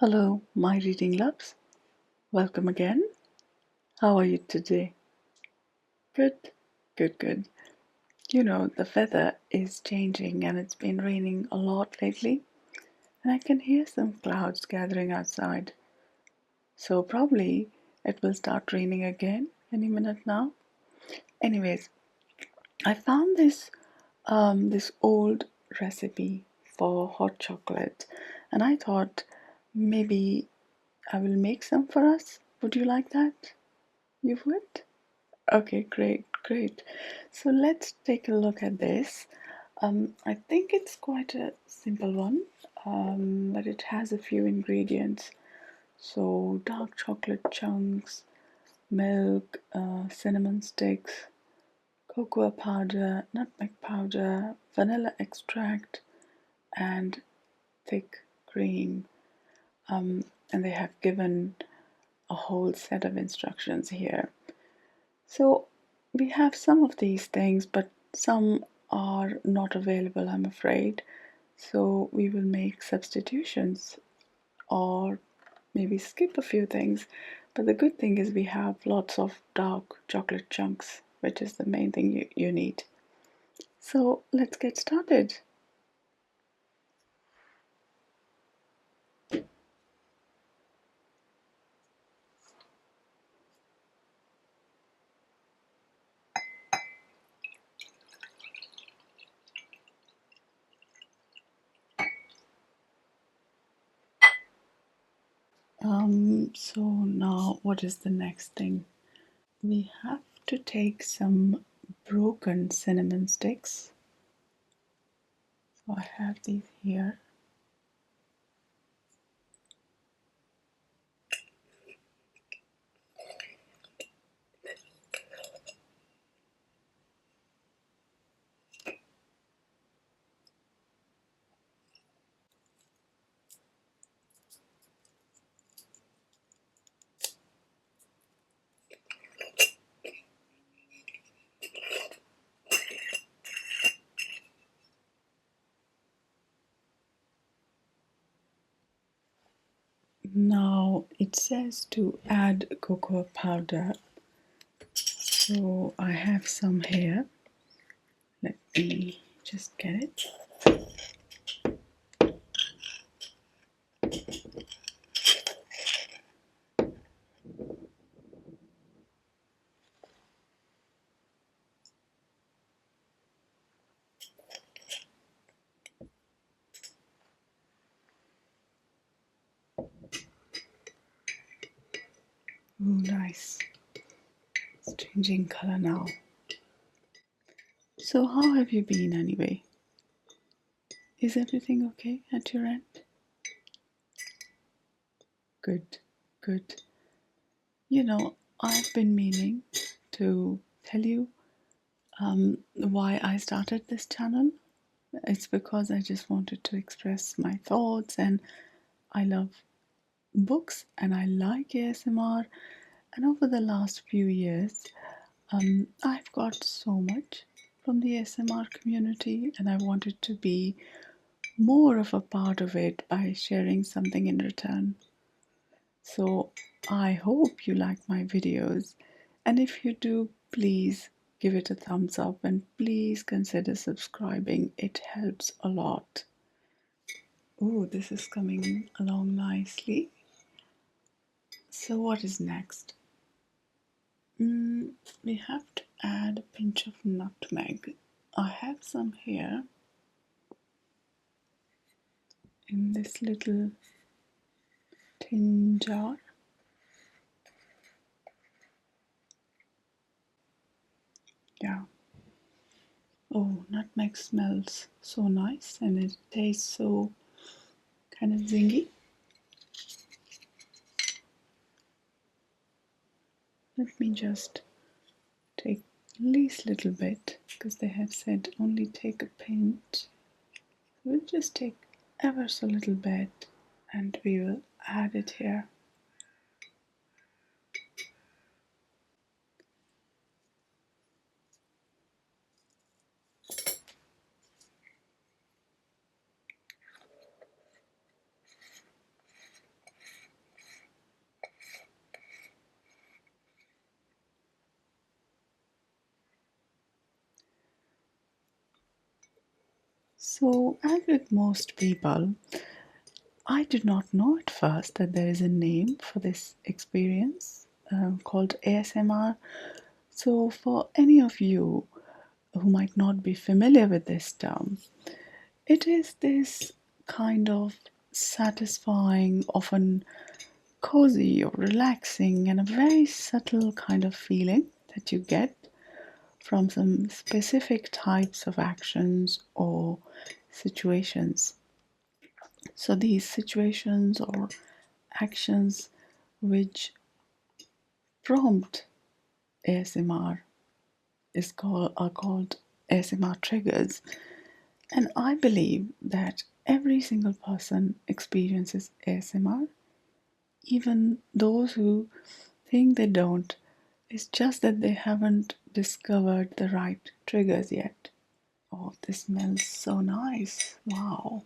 Hello, my reading loves. Welcome again. How are you today? Good, good. You know, the weather is changing and it's been raining a lot lately, and I can hear some clouds gathering outside. So, probably it will start raining again any minute now. Anyways, I found this old recipe for hot chocolate, and I thought maybe I will make some for us. Would you like that? You would? Okay, great. So let's take a look at this. I think it's quite a simple one, but it has a few ingredients. So dark chocolate chunks, milk, cinnamon sticks, cocoa powder, nutmeg powder, vanilla extract, and thick cream. And they have given a whole set of instructions here. So we have some of these things, but some are not available, I'm afraid. So we will make substitutions or maybe skip a few things. But the good thing is we have lots of dark chocolate chunks, which is the main thing you need. So let's get started. So now what is the next thing? We have to take some broken cinnamon sticks. So I have these here. Now it says to add cocoa powder, so I have some here. Let me just get it. Oh, nice. It's changing color now. So how have you been anyway? Is everything okay at your end? Good. You know, I've been meaning to tell you why I started this channel. It's because I just wanted to express my thoughts, and I love books and I like ASMR. And over the last few years, I've got so much from the ASMR community, and I wanted to be more of a part of it by sharing something in return. So I hope you like my videos, and if you do, please give it a thumbs up and please consider subscribing. It helps a lot. Oh, this is coming along nicely. So what is next? We have to add a pinch of nutmeg. I have some here in this little tin jar. Yeah. Oh, nutmeg smells so nice and it tastes so kind of zingy. Let me just take least little bit because they have said only take a pinch. We'll just take ever so little bit and we will add it here. So, as with most people, I did not know at first that there is a name for this experience called ASMR. So, for any of you who might not be familiar with this term, it is this kind of satisfying, often cozy or relaxing, and a very subtle kind of feeling that you get from some specific types of actions or situations. So, these situations or actions which prompt ASMR are called ASMR triggers. And I believe that every single person experiences ASMR, even those who think they don't. It's just that they haven't discovered the right triggers yet. Oh, this smells so nice. Wow.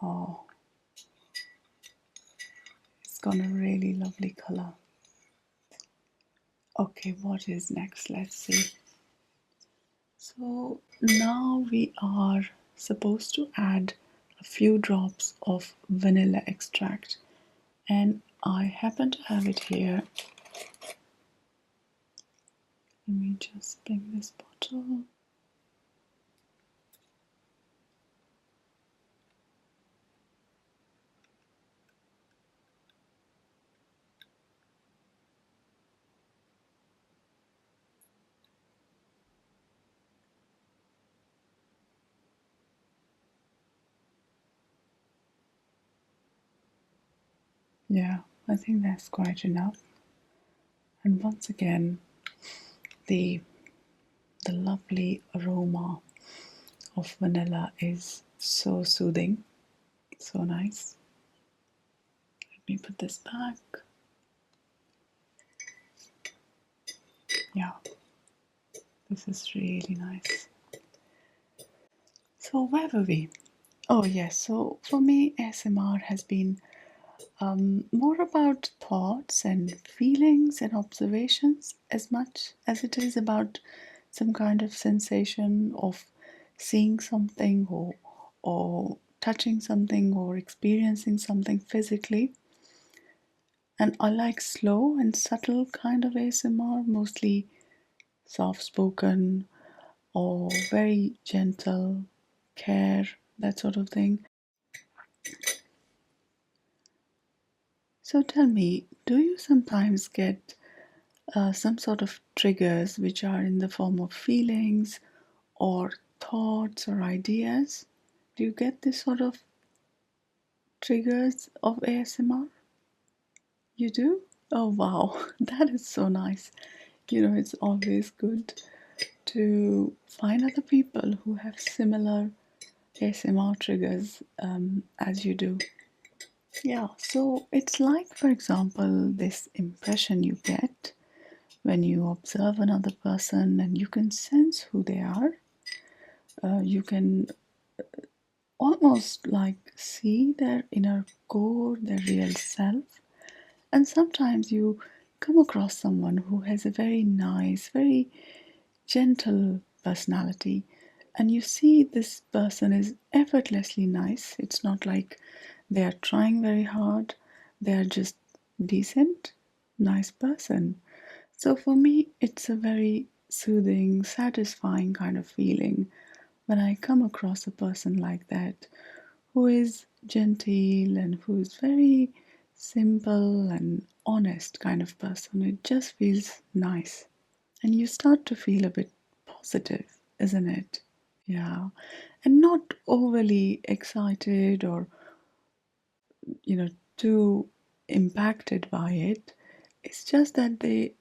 Oh, it's got a really lovely color. Okay, what is next? Let's see. So now we are supposed to add a few drops of vanilla extract, and I happen to have it here. Let me just bring this bottle. Yeah, I think that's quite enough. And once again, the the lovely aroma of vanilla is so soothing, so nice. Let me put this back. Yeah, this is really nice. So where were we? Oh yes, so for me ASMR has been more about thoughts and feelings and observations as much as it is about some kind of sensation of seeing something or touching something or experiencing something physically. And I like slow and subtle kind of ASMR, mostly soft spoken or very gentle care, that sort of thing. So tell me, do you sometimes get some sort of triggers which are in the form of feelings or thoughts or ideas? Do you get this sort of triggers of ASMR? You do? Oh wow, that is so nice. You know, it's always good to find other people who have similar ASMR triggers as you do. Yeah, so it's like, for example, this impression you get when you observe another person and you can sense who they are. You can almost like see their inner core, their real self. And sometimes you come across someone who has a very nice, very gentle personality, and you see this person is effortlessly nice. It's not like they are trying very hard, they are just decent, nice person. So for me, it's a very soothing, satisfying kind of feeling when I come across a person like that who is genteel and who is very simple and honest kind of person. It just feels nice. And you start to feel a bit positive, isn't it? Yeah. And not overly excited or, you know, too impacted by it. It's just that they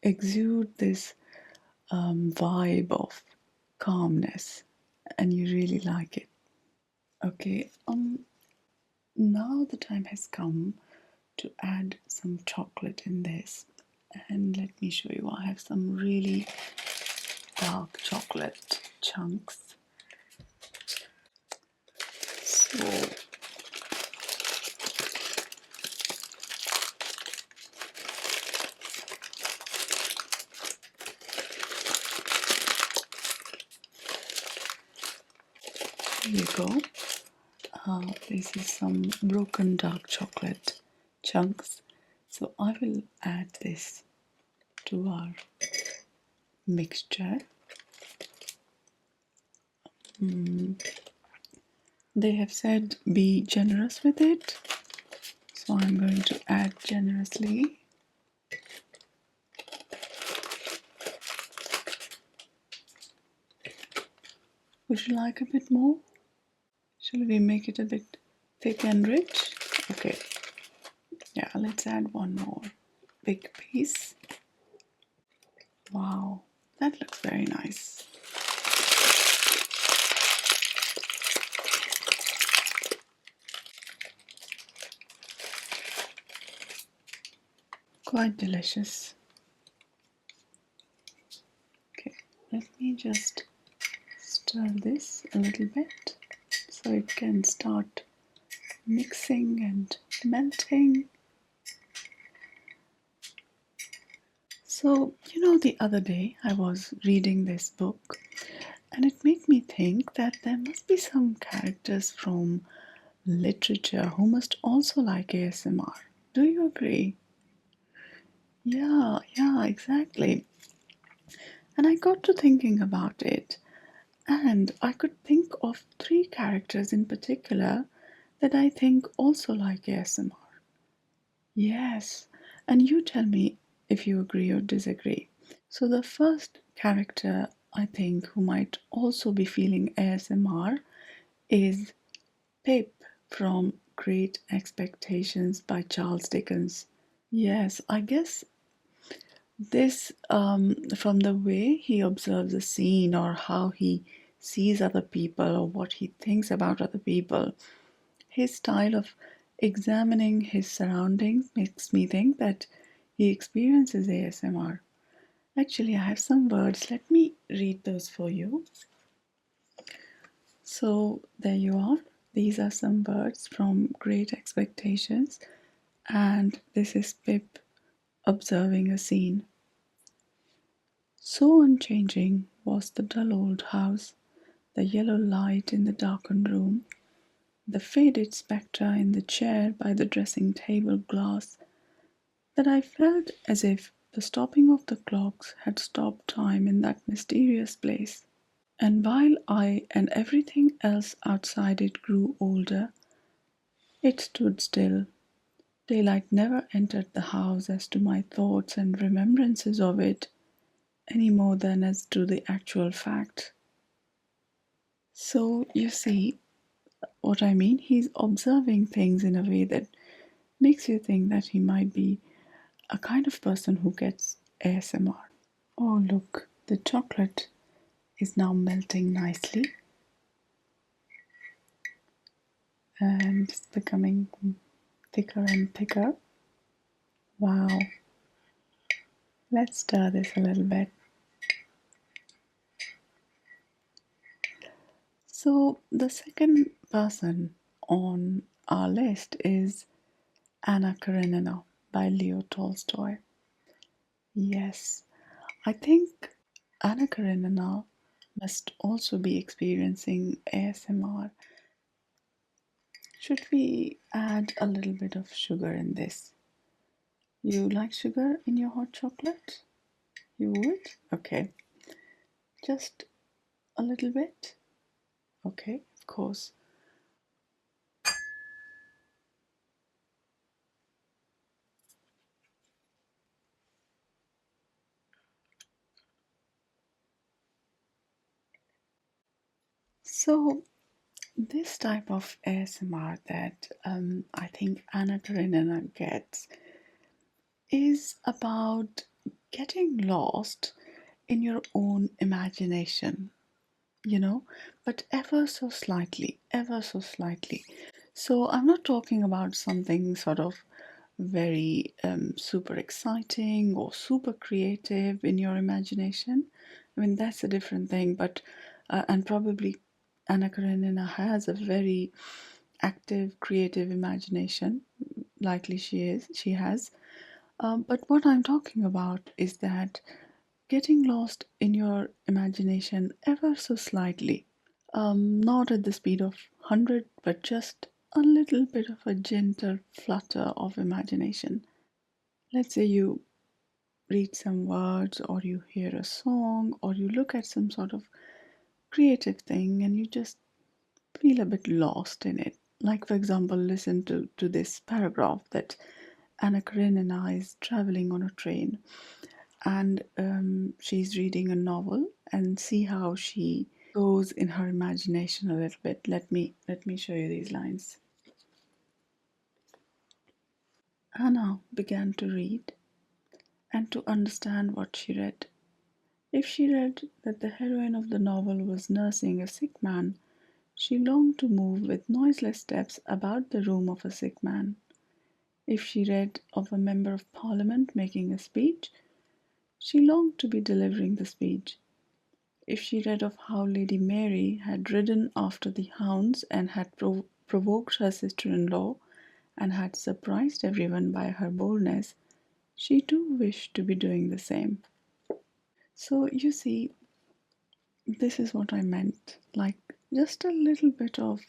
exude this vibe of calmness and you really like it. Okay, now the time has come to add some chocolate in this. And let me show you, I have some really dark chocolate chunks. So Here you go. This is some broken dark chocolate chunks. So I will add this to our mixture. They have said be generous with it, so I'm going to add generously. Would you like a bit more? Shall we make it a bit thick and rich? Okay, yeah, let's add one more big piece. Wow, that looks very nice. Quite delicious. Okay, let me just stir this a little bit so it can start mixing and melting. So, the other day I was reading this book and it made me think that there must be some characters from literature who must also like ASMR. Do you agree? Yeah, exactly. And I got to thinking about it, and I could think of three characters in particular that I think also like ASMR. Yes, and you tell me if you agree or disagree. So, the first character I think who might also be feeling ASMR is Pip from Great Expectations by Charles Dickens. Yes, I guess this, from the way he observes a scene or how he sees other people or what he thinks about other people, his style of examining his surroundings makes me think that he experiences ASMR. Actually, I have some words. Let me read those for you. So, there you are. These are some words from Great Expectations, and this is Pip observing a scene. So unchanging was the dull old house, the yellow light in the darkened room, the faded spectre in the chair by the dressing table glass, that I felt as if the stopping of the clocks had stopped time in that mysterious place. And while I and everything else outside it grew older, it stood still. Daylight never entered the house as to my thoughts and remembrances of it, any more than as to the actual fact. So, you see what I mean? He's observing things in a way that makes you think that he might be a kind of person who gets ASMR. Oh, look, the chocolate is now melting nicely and it's becoming thicker and thicker. Wow, let's stir this a little bit. So, the second person on our list is Anna Karenina by Leo Tolstoy. Yes, I think Anna Karenina must also be experiencing ASMR. Should we add a little bit of sugar in this? You like sugar in your hot chocolate? You would? Okay. Just a little bit? Okay, of course. So, this type of ASMR that I think Anna Karenina gets is about getting lost in your own imagination, you know, but ever so slightly, ever so slightly. So I'm not talking about something sort of very super exciting or super creative in your imagination. I mean, that's a different thing, but and probably Anna Karenina has a very active, creative imagination. Likely she has. But what I'm talking about is that getting lost in your imagination ever so slightly. Not at the speed of 100, but just a little bit of a gentle flutter of imagination. Let's say you read some words, or you hear a song, or you look at some sort of creative thing and you just feel a bit lost in it. Like, for example, listen to this paragraph that Anna Karenina is traveling on a train, and she's reading a novel, and see how she goes in her imagination a little bit. Let me show you these lines. Anna began to read and to understand what she read. If she read that the heroine of the novel was nursing a sick man, she longed to move with noiseless steps about the room of a sick man. If she read of a member of parliament making a speech, she longed to be delivering the speech. If she read of how Lady Mary had ridden after the hounds and had provoked her sister in law and had surprised everyone by her boldness, she too wished to be doing the same. So you see, this is what I meant. Like, just a little bit of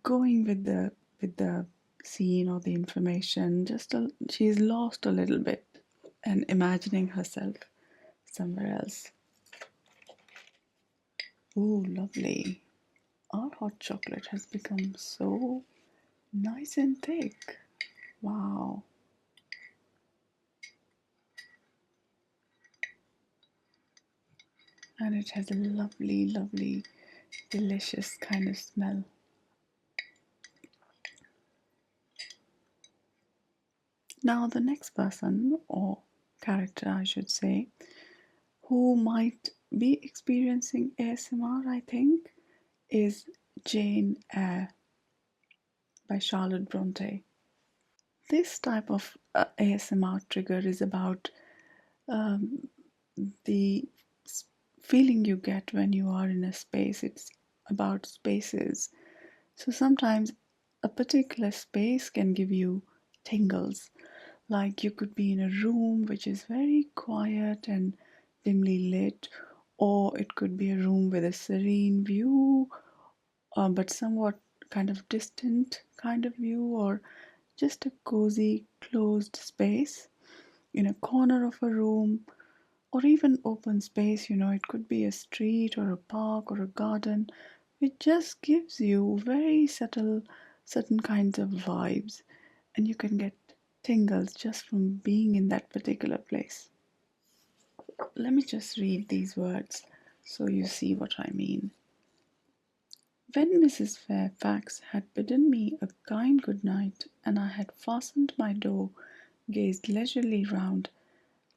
going with the scene or the information. She's lost a little bit and imagining herself somewhere else. Ooh, lovely. Our hot chocolate has become so nice and thick. Wow. And it has a lovely, lovely, delicious kind of smell. Now, the next person, or character, I should say, who might be experiencing ASMR, I think, is Jane Eyre by Charlotte Bronte. This type of ASMR trigger is about um, the feeling you get when you are in a space. It's about spaces. So sometimes a particular space can give you tingles. Like, you could be in a room which is very quiet and dimly lit, or it could be a room with a serene view, but somewhat kind of distant kind of view, or just a cozy closed space in a corner of a room, or even open space. It could be a street or a park or a garden. It just gives you very subtle, certain kinds of vibes, and you can get tingles just from being in that particular place. Let me just read these words so you see what I mean. When Mrs. Fairfax had bidden me a kind good night, and I had fastened my door, gazed leisurely round,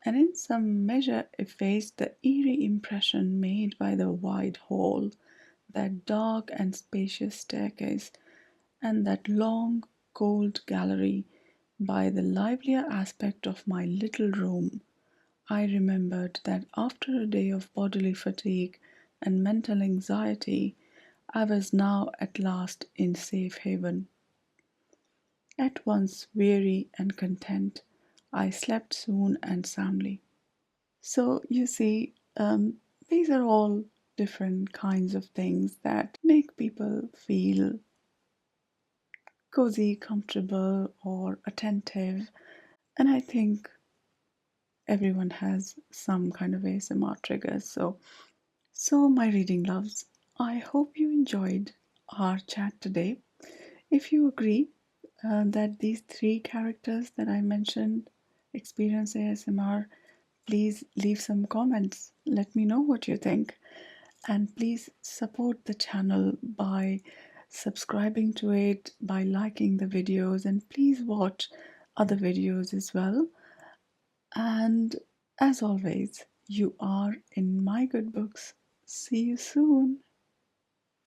and in some measure effaced the eerie impression made by the wide hall, that dark and spacious staircase, and that long, cold gallery, by the livelier aspect of my little room, I remembered that after a day of bodily fatigue and mental anxiety, I was now at last in safe haven. At once weary and content, I slept soon and soundly. So you see, these are all different kinds of things that make people feel cozy, comfortable, or attentive. And I think everyone has some kind of ASMR triggers. So my reading loves, I hope you enjoyed our chat today. If you agree that these three characters that I mentioned experience ASMR, please leave some comments. Let me know what you think. And please support the channel by subscribing to it, by liking the videos, and please watch other videos as well. And as always, you are in my good books. See you soon.